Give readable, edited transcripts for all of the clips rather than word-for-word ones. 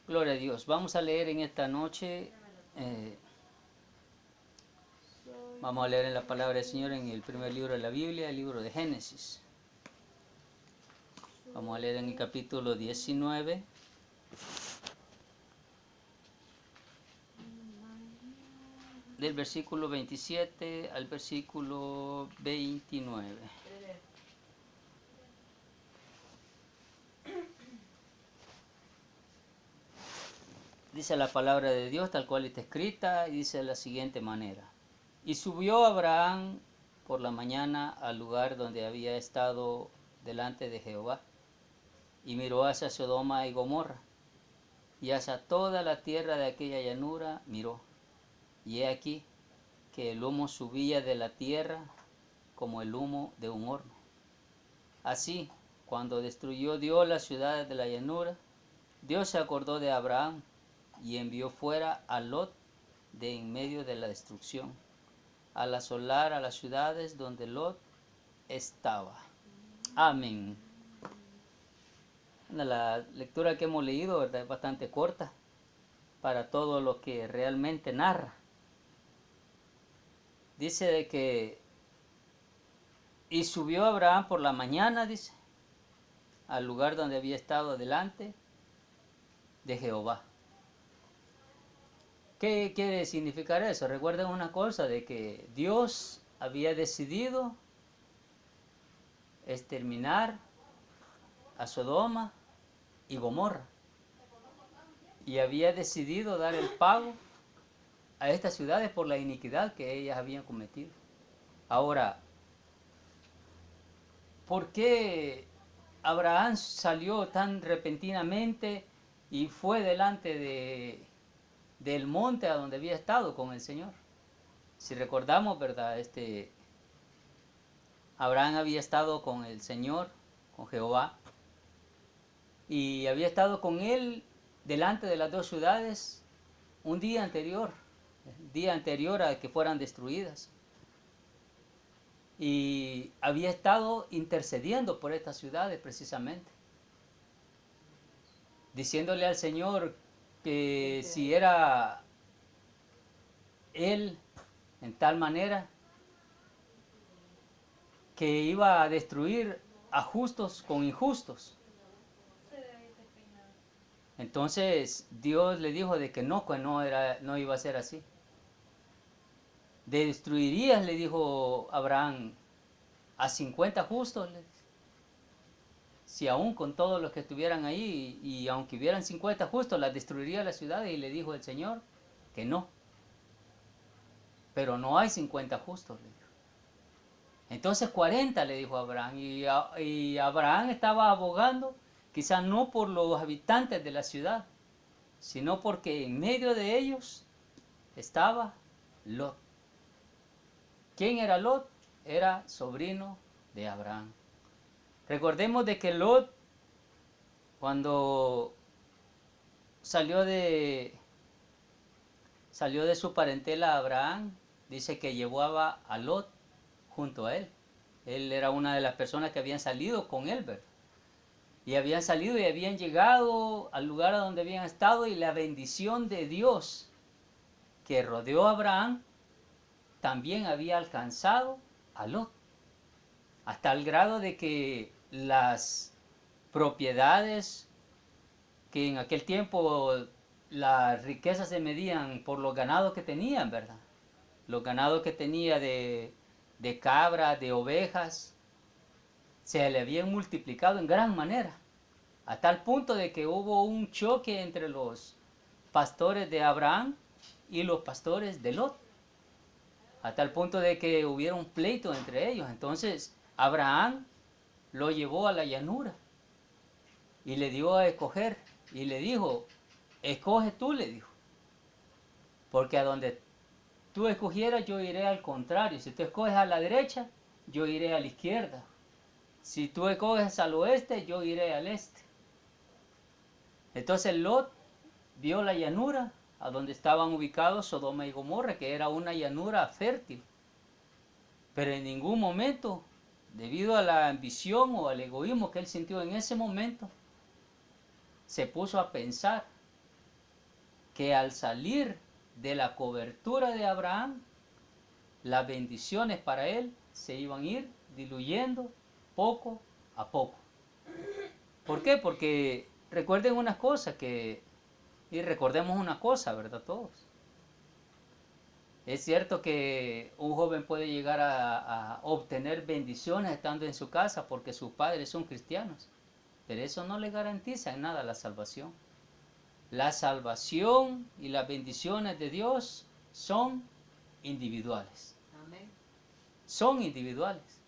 Gloria a Dios. Vamos a leer en esta noche, eh, vamos a leer en la palabra del Señor en el primer libro de la Biblia, el libro de Génesis. Vamos a leer en el capítulo 19, del versículo 27 al versículo 29. Dice la palabra de Dios tal cual está escrita y dice de la siguiente manera. Y subió Abraham por la mañana al lugar donde había estado delante de Jehová y miró hacia Sodoma y Gomorra y hacia toda la tierra de aquella llanura miró. Y he aquí que el humo subía de la tierra como el humo de un horno. Así, cuando destruyó Dios las ciudades de la llanura, Dios se acordó de Abraham y envió fuera a Lot de en medio de la destrucción, al asolar a las ciudades donde Lot estaba. Amén. La lectura que hemos leído, ¿verdad?, es bastante corta para todo lo que realmente narra. Dice de que, y subió Abraham por la mañana, dice, al lugar donde había estado delante de Jehová. ¿Qué quiere significar eso? Recuerden una cosa, de que Dios había decidido exterminar a Sodoma y Gomorra y había decidido dar el pago a estas ciudades por la iniquidad que ellas habían cometido. Ahora, ¿por qué Abraham salió tan repentinamente y fue delante del monte a donde había estado con el Señor? Si recordamos, ¿verdad? Abraham había estado con el Señor, con Jehová, y había estado con él delante de las dos ciudades un día anterior, el día anterior a que fueran destruidas. Y había estado intercediendo por estas ciudades precisamente, diciéndole al Señor que si era Él en tal manera que iba a destruir a justos con injustos. Entonces Dios le dijo de que no iba a ser así. Destruirías, le dijo Abraham, a 50 justos, si aún con todos los que estuvieran ahí, y aunque hubieran 50 justos, las destruiría la ciudad. Y le dijo el Señor que no. Pero no hay 50 justos, le dijo. Entonces 40, le dijo Abraham. Y Abraham estaba abogando, quizás no por los habitantes de la ciudad, sino porque en medio de ellos estaba Lot. ¿Quién era Lot? Era sobrino de Abraham. Recordemos de que Lot, cuando salió de su parentela a Abraham, dice que llevó a Lot junto a él. Él era una de las personas que habían salido con él, ¿verdad? Y habían salido y habían llegado al lugar a donde habían estado, y la bendición de Dios que rodeó a Abraham también había alcanzado a Lot, hasta el grado de que las propiedades que en aquel tiempo las riquezas se medían por los ganados que tenían, ¿verdad? Los ganados que tenía de cabras, de ovejas, se le habían multiplicado en gran manera, a tal punto de que hubo un choque entre los pastores de Abraham y los pastores de Lot, a tal punto de que hubiera un pleito entre ellos. Entonces Abraham lo llevó a la llanura y le dio a escoger y le dijo, escoge tú, le dijo, porque a donde tú escogieras yo iré al contrario. Si tú escoges a la derecha, yo iré a la izquierda. Si tú escoges al oeste, yo iré al este. Entonces Lot vio la llanura a donde estaban ubicados Sodoma y Gomorra, que era una llanura fértil. Pero en ningún momento, debido a la ambición o al egoísmo que él sintió en ese momento, se puso a pensar que al salir de la cobertura de Abraham, las bendiciones para él se iban a ir diluyendo poco a poco. ¿Por qué? Porque recuerden una cosa y recordemos una cosa, ¿verdad? Todos. Es cierto que un joven puede llegar a obtener bendiciones estando en su casa porque sus padres son cristianos, pero eso no le garantiza en nada la salvación. La salvación y las bendiciones de Dios son individuales. Amén. Son individuales.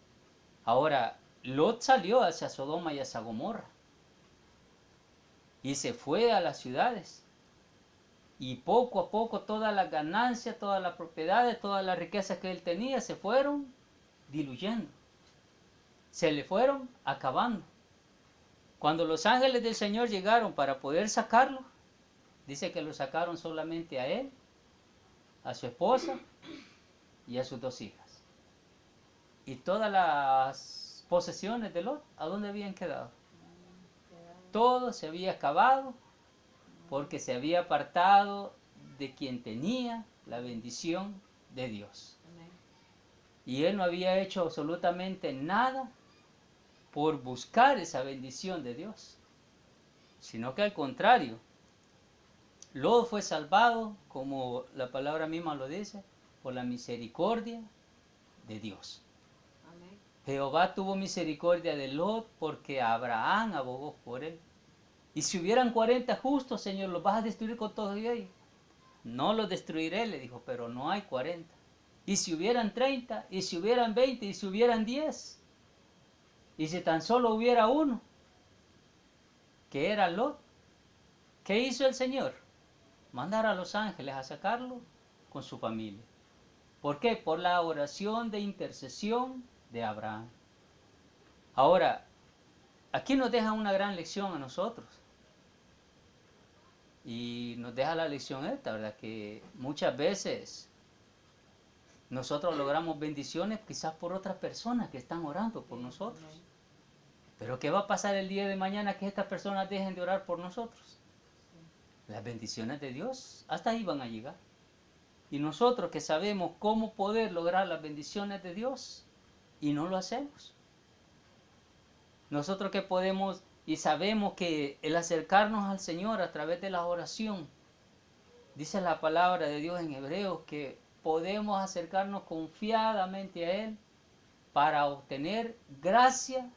Ahora, Lot salió hacia Sodoma y hacia Gomorra y se fue a las ciudades. Y poco a poco todas las ganancias, todas las propiedades, todas las riquezas que él tenía se fueron diluyendo. Se le fueron acabando. Cuando los ángeles del Señor llegaron para poder sacarlo, dice que lo sacaron solamente a él, a su esposa y a sus 2 hijas. Y todas las posesiones de Lot, ¿a dónde habían quedado? Todo se había acabado porque se había apartado de quien tenía la bendición de Dios. Y él no había hecho absolutamente nada por buscar esa bendición de Dios, sino que al contrario, Lot fue salvado, como la palabra misma lo dice, por la misericordia de Dios. Amén. Jehová tuvo misericordia de Lot porque Abraham abogó por él. Y si hubieran 40 justos, Señor, ¿los vas a destruir con todos ellos? No los destruiré, le dijo, pero no hay 40. Y si hubieran 30, y si hubieran 20, y si hubieran 10, y si tan solo hubiera uno, que era Lot, ¿qué hizo el Señor? Mandar a los ángeles a sacarlo con su familia. ¿Por qué? Por la oración de intercesión de Abraham. Ahora, aquí nos deja una gran lección a nosotros. Y nos deja la lección esta, ¿verdad? Que muchas veces nosotros logramos bendiciones quizás por otras personas que están orando por nosotros. Pero ¿qué va a pasar el día de mañana que estas personas dejen de orar por nosotros? Las bendiciones de Dios hasta ahí van a llegar. Y nosotros que sabemos cómo poder lograr las bendiciones de Dios y no lo hacemos. Nosotros que podemos y sabemos que el acercarnos al Señor a través de la oración, dice la palabra de Dios en Hebreos que podemos acercarnos confiadamente a Él para obtener gracia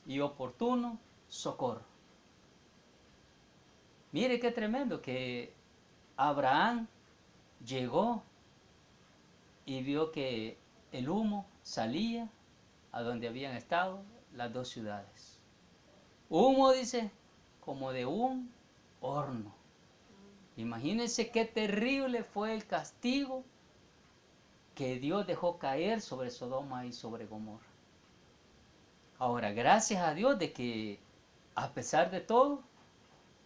y oportuno socorro. Mire qué tremendo que Abraham llegó y vio que el humo salía a donde habían estado las 2 ciudades. Humo, dice, como de un horno. Imagínense qué terrible fue el castigo que Dios dejó caer sobre Sodoma y sobre Gomorra. Ahora, gracias a Dios de que, a pesar de todo,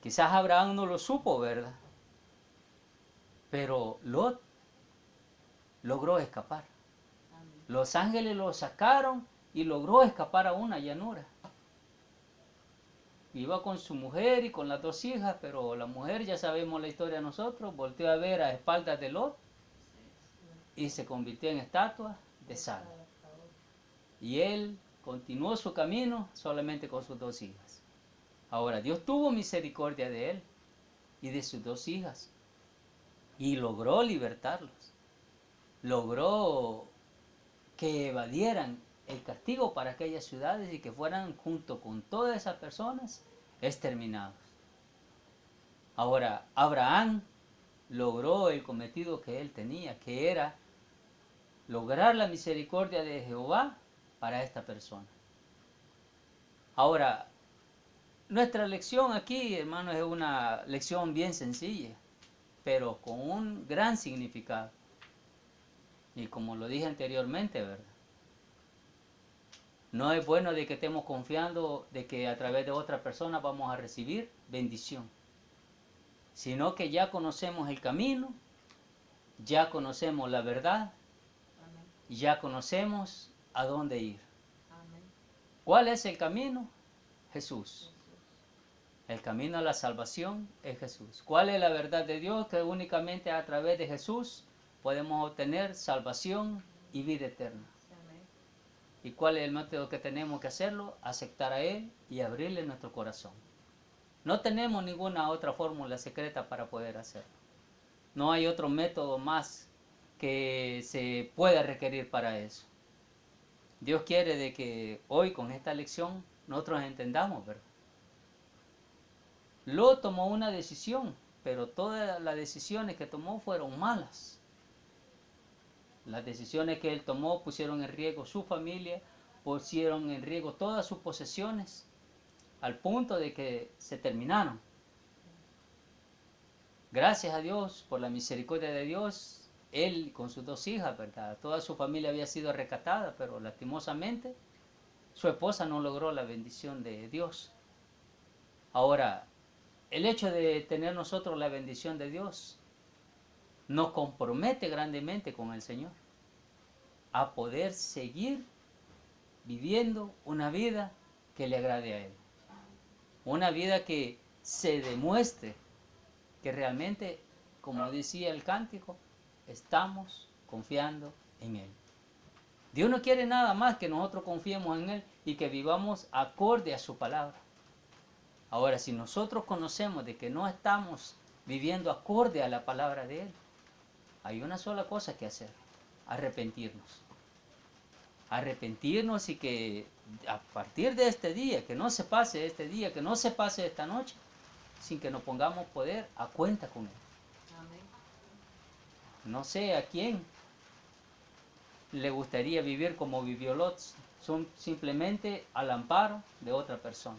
quizás Abraham no lo supo, ¿verdad? Pero Lot logró escapar. Los ángeles lo sacaron y logró escapar a una llanura. Iba con su mujer y con las 2 hijas, pero la mujer, ya sabemos la historia nosotros, volteó a ver a espaldas de Lot y se convirtió en estatua de sal. Y él continuó su camino solamente con sus 2 hijas. Ahora, Dios tuvo misericordia de él y de sus 2 hijas y logró libertarlos. Logró que evadieran el castigo para aquellas ciudades y que fueran junto con todas esas personas exterminados. Ahora, Abraham logró el cometido que él tenía, que era lograr la misericordia de Jehová para esta persona. Ahora, nuestra lección aquí, hermanos, es una lección bien sencilla, pero con un gran significado. Y como lo dije anteriormente, ¿verdad? No es bueno de que estemos confiando de que a través de otra persona vamos a recibir bendición, sino que ya conocemos el camino, ya conocemos la verdad, y ya conocemos a dónde ir. ¿Cuál es el camino? Jesús. El camino a la salvación es Jesús. ¿Cuál es la verdad de Dios? Que únicamente a través de Jesús podemos obtener salvación y vida eterna. ¿Y cuál es el método que tenemos que hacerlo? Aceptar a Él y abrirle nuestro corazón. No tenemos ninguna otra fórmula secreta para poder hacerlo. No hay otro método más que se pueda requerir para eso. Dios quiere de que hoy con esta lección nosotros entendamos, ¿verdad? Lot tomó una decisión, pero todas las decisiones que tomó fueron malas. Las decisiones que él tomó pusieron en riesgo su familia, pusieron en riesgo todas sus posesiones, al punto de que se terminaron. Gracias a Dios, por la misericordia de Dios, él con sus 2 hijas, ¿verdad? Toda su familia había sido rescatada, pero lastimosamente su esposa no logró la bendición de Dios. Ahora, el hecho de tener nosotros la bendición de Dios nos compromete grandemente con el Señor a poder seguir viviendo una vida que le agrade a Él. Una vida que se demuestre que realmente, como decía el cántico, estamos confiando en Él. Dios no quiere nada más que nosotros confiemos en Él y que vivamos acorde a su palabra. Ahora, si nosotros conocemos de que no estamos viviendo acorde a la palabra de Él, hay una sola cosa que hacer: arrepentirnos. Arrepentirnos y que a partir de este día, que no se pase este día, que no se pase esta noche, sin que nos pongamos poder a cuenta con Él. Amén. No sé a quién le gustaría vivir como vivió Lot, son simplemente al amparo de otra persona.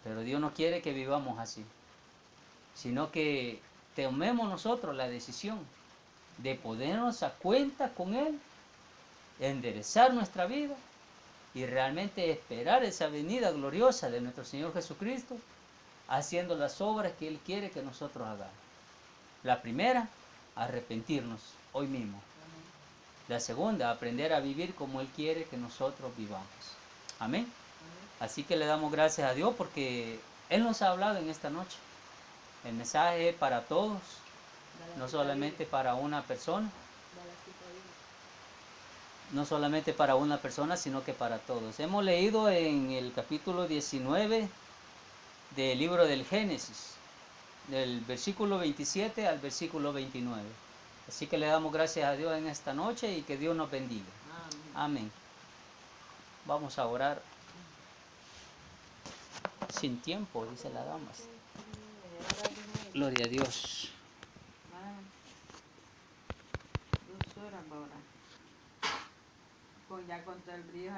Pero Dios no quiere que vivamos así, sino que tomemos nosotros la decisión de ponernos a cuenta con Él, enderezar nuestra vida y realmente esperar esa venida gloriosa de nuestro Señor Jesucristo, haciendo las obras que Él quiere que nosotros hagamos. La primera, arrepentirnos hoy mismo. La segunda, aprender a vivir como Él quiere que nosotros vivamos. Amén. Así que le damos gracias a Dios porque Él nos ha hablado en esta noche. El mensaje es para todos, no solamente para una persona. No solamente para una persona, sino que para todos. Hemos leído en el capítulo 19 del libro del Génesis, del versículo 27 al versículo 29. Así que le damos gracias a Dios en esta noche y que Dios nos bendiga. Amén. Vamos a orar sin tiempo, dice la dama. Gloria a Dios. 2 horas ahora. Ya contra el brillo.